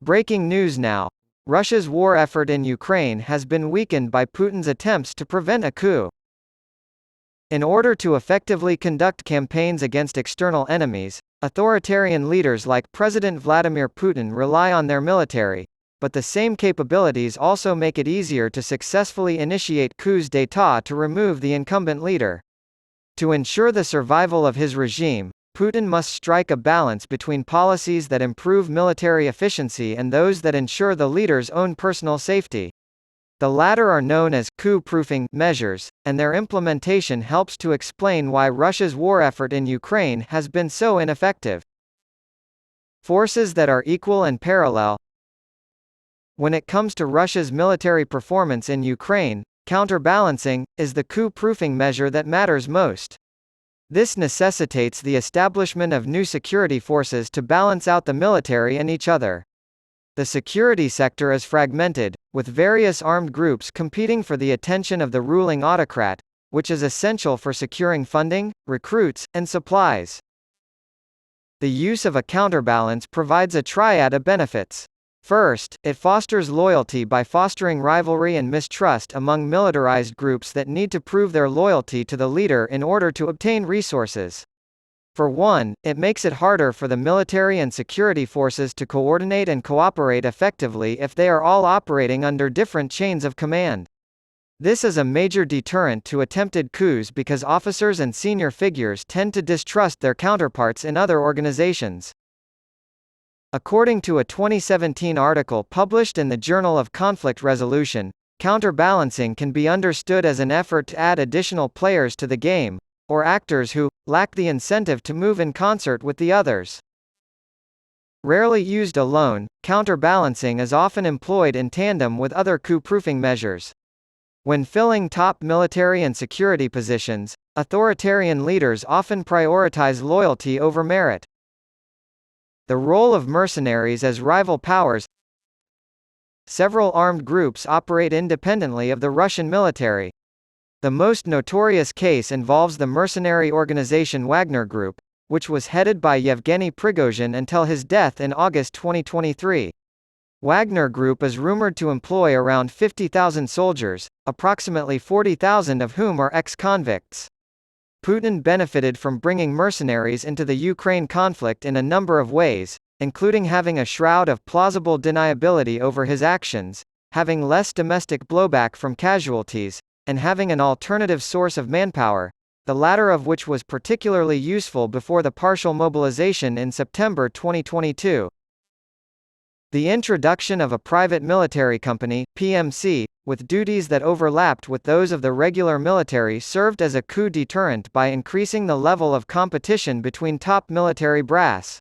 Breaking news now. Russia's war effort in Ukraine has been weakened by Putin's attempts to prevent a coup. In order to effectively conduct campaigns against external enemies, authoritarian leaders like President Vladimir Putin rely on their military, but the same capabilities also make it easier to successfully initiate coups d'état to remove the incumbent leader. To ensure the survival of his regime, Putin must strike a balance between policies that improve military efficiency and those that ensure the leader's own personal safety. The latter are known as coup-proofing measures, and their implementation helps to explain why Russia's war effort in Ukraine has been so ineffective. Forces that are equal and parallel. When it comes to Russia's military performance in Ukraine, counterbalancing is the coup-proofing measure that matters most. This necessitates the establishment of new security forces to balance out the military and each other. The security sector is fragmented, with various armed groups competing for the attention of the ruling autocrat, which is essential for securing funding, recruits, and supplies. The use of a counterbalance provides a triad of benefits. First, it fosters loyalty by fostering rivalry and mistrust among militarized groups that need to prove their loyalty to the leader in order to obtain resources. For one, it makes it harder for the military and security forces to coordinate and cooperate effectively if they are all operating under different chains of command. This is a major deterrent to attempted coups because officers and senior figures tend to distrust their counterparts in other organizations. According to a 2017 article published in the Journal of Conflict Resolution, counterbalancing can be understood as an effort to add additional players to the game, or actors who lack the incentive to move in concert with the others. Rarely used alone, counterbalancing is often employed in tandem with other coup-proofing measures. When filling top military and security positions, authoritarian leaders often prioritize loyalty over merit. The role of mercenaries as rival powers. Several armed groups operate independently of the Russian military. The most notorious case involves the mercenary organization Wagner Group, which was headed by Yevgeny Prigozhin until his death in August 2023. Wagner Group is rumored to employ around 50,000 soldiers, approximately 40,000 of whom are ex-convicts. Putin benefited from bringing mercenaries into the Ukraine conflict in a number of ways, including having a shroud of plausible deniability over his actions, having less domestic blowback from casualties, and having an alternative source of manpower, the latter of which was particularly useful before the partial mobilization in September 2022. The introduction of a private military company, PMC, with duties that overlapped with those of the regular military served as a coup deterrent by increasing the level of competition between top military brass.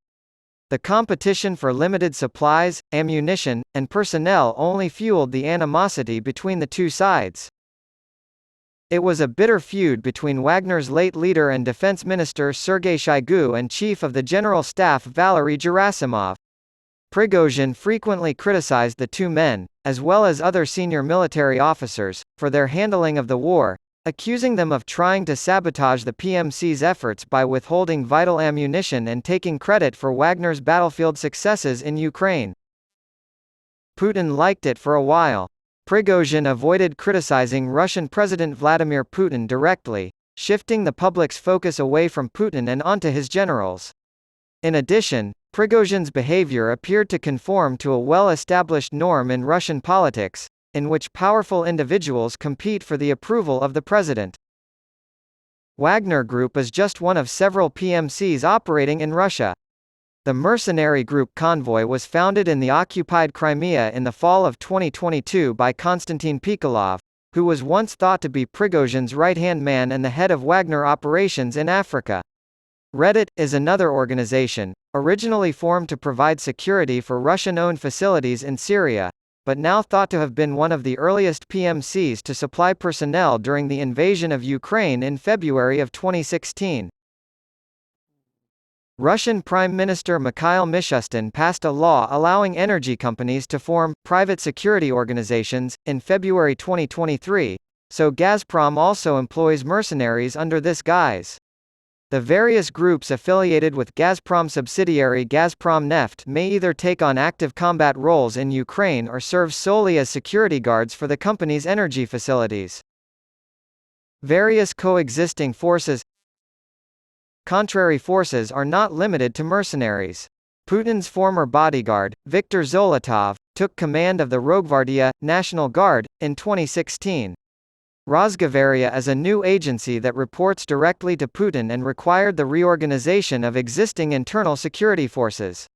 The competition for limited supplies, ammunition, and personnel only fueled the animosity between the two sides. It was a bitter feud between Wagner's late leader and defense minister Sergei Shoigu and chief of the general staff Valery Gerasimov. Prigozhin frequently criticized the two men, as well as other senior military officers, for their handling of the war, accusing them of trying to sabotage the PMC's efforts by withholding vital ammunition and taking credit for Wagner's battlefield successes in Ukraine. Putin liked it for a while. Prigozhin avoided criticizing Russian President Vladimir Putin directly, shifting the public's focus away from Putin and onto his generals. In addition, Prigozhin's behavior appeared to conform to a well-established norm in Russian politics, in which powerful individuals compete for the approval of the president. Wagner Group is just one of several PMCs operating in Russia. The mercenary group Convoy was founded in the occupied Crimea in the fall of 2022 by Konstantin Pikolov, who was once thought to be Prigozhin's right-hand man and the head of Wagner operations in Africa. Reddit is another organization, originally formed to provide security for Russian-owned facilities in Syria, but now thought to have been one of the earliest PMCs to supply personnel during the invasion of Ukraine in February of 2016. Russian Prime Minister Mikhail Mishustin passed a law allowing energy companies to form private security organizations in February 2023, so Gazprom also employs mercenaries under this guise. The various groups affiliated with Gazprom subsidiary Gazprom Neft may either take on active combat roles in Ukraine or serve solely as security guards for the company's energy facilities. Various coexisting forces. Contrary forces are not limited to mercenaries. Putin's former bodyguard, Viktor Zolotov, took command of the Rogvardia, National Guard, in 2016. Rosgvardia is a new agency that reports directly to Putin and required the reorganization of existing internal security forces.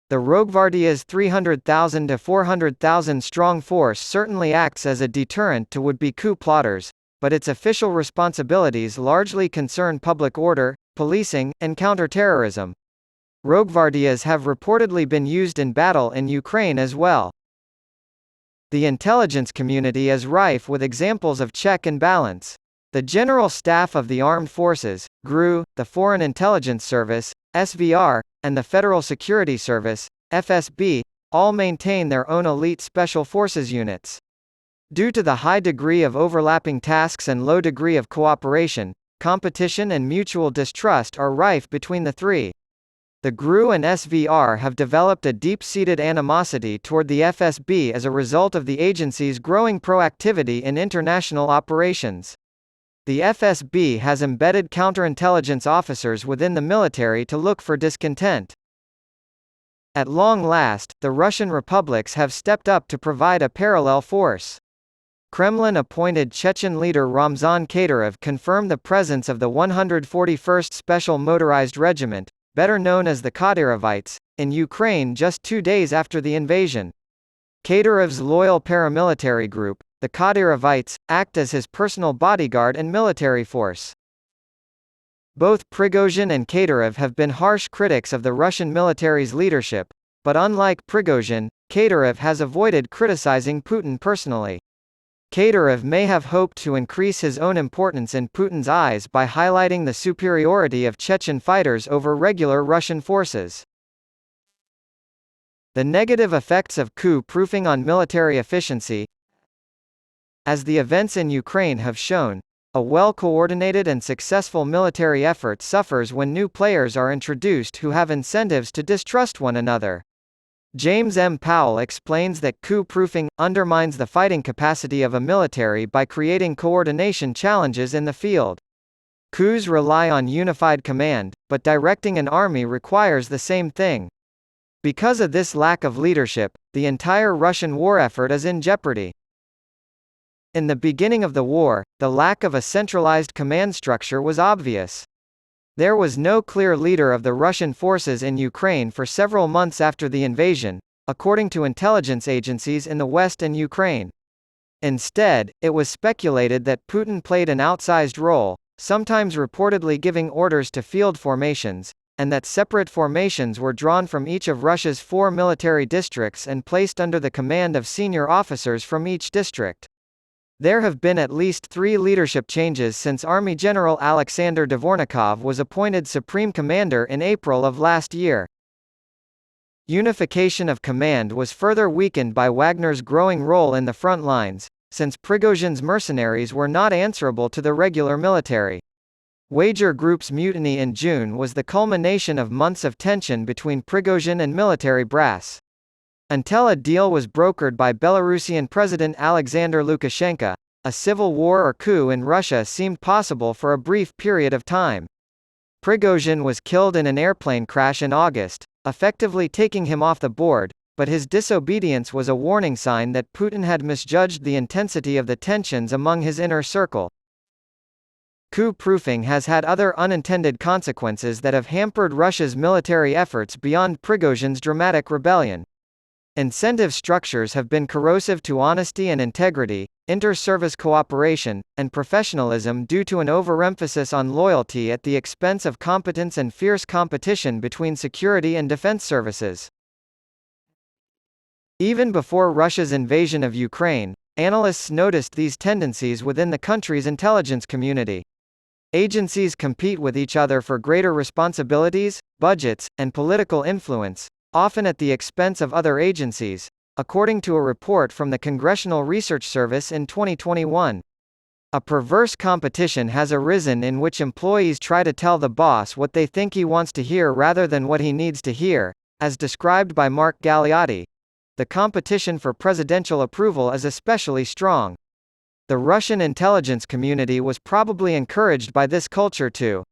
The Rogvardia's 300,000 to 400,000 strong force certainly acts as a deterrent to would-be coup plotters, but its official responsibilities largely concern public order, policing, and counter-terrorism. Rogvardias have reportedly been used in battle in Ukraine as well. The intelligence community is rife with examples of check and balance. The General Staff of the Armed Forces, GRU, the Foreign Intelligence Service, SVR, and the Federal Security Service, FSB, all maintain their own elite special forces units. Due to the high degree of overlapping tasks and low degree of cooperation, competition and mutual distrust are rife between the three. The GRU and SVR have developed a deep-seated animosity toward the FSB as a result of the agency's growing proactivity in international operations. The FSB has embedded counterintelligence officers within the military to look for discontent. At long last, the Russian republics have stepped up to provide a parallel force. Kremlin-appointed Chechen leader Ramzan Kadyrov confirmed the presence of the 141st Special Motorized Regiment, better known as the Kadyrovites, in Ukraine just 2 days after the invasion. Kadyrov's loyal paramilitary group, the Kadyrovites, act as his personal bodyguard and military force. Both Prigozhin and Kadyrov have been harsh critics of the Russian military's leadership, but unlike Prigozhin, Kadyrov has avoided criticizing Putin personally. Kadyrov may have hoped to increase his own importance in Putin's eyes by highlighting the superiority of Chechen fighters over regular Russian forces. The negative effects of coup-proofing on military efficiency. As the events in Ukraine have shown, a well-coordinated and successful military effort suffers when new players are introduced who have incentives to distrust one another. James M. Powell explains that coup-proofing undermines the fighting capacity of a military by creating coordination challenges in the field. Coups rely on unified command, but directing an army requires the same thing. Because of this lack of leadership, the entire Russian war effort is in jeopardy. In the beginning of the war, the lack of a centralized command structure was obvious. There was no clear leader of the Russian forces in Ukraine for several months after the invasion, according to intelligence agencies in the West and Ukraine. Instead, it was speculated that Putin played an outsized role, sometimes reportedly giving orders to field formations, and that separate formations were drawn from each of Russia's 4 military districts and placed under the command of senior officers from each district. There have been at least 3 leadership changes since Army General Alexander Dvornikov was appointed Supreme Commander in April of last year. Unification of command was further weakened by Wagner's growing role in the front lines, since Prigozhin's mercenaries were not answerable to the regular military. Wager Group's mutiny in June was the culmination of months of tension between Prigozhin and military brass. Until a deal was brokered by Belarusian President Alexander Lukashenko, a civil war or coup in Russia seemed possible for a brief period of time. Prigozhin was killed in an airplane crash in August, effectively taking him off the board, but his disobedience was a warning sign that Putin had misjudged the intensity of the tensions among his inner circle. Coup-proofing has had other unintended consequences that have hampered Russia's military efforts beyond Prigozhin's dramatic rebellion. Incentive structures have been corrosive to honesty and integrity, inter-service cooperation, and professionalism due to an overemphasis on loyalty at the expense of competence and fierce competition between security and defense services. Even before Russia's invasion of Ukraine, analysts noticed these tendencies within the country's intelligence community. Agencies compete with each other for greater responsibilities, budgets, and political influence, often at the expense of other agencies, according to a report from the Congressional Research Service in 2021. A perverse competition has arisen in which employees try to tell the boss what they think he wants to hear rather than what he needs to hear, as described by Mark Galeotti. The competition for presidential approval is especially strong. The Russian intelligence community was probably encouraged by this culture to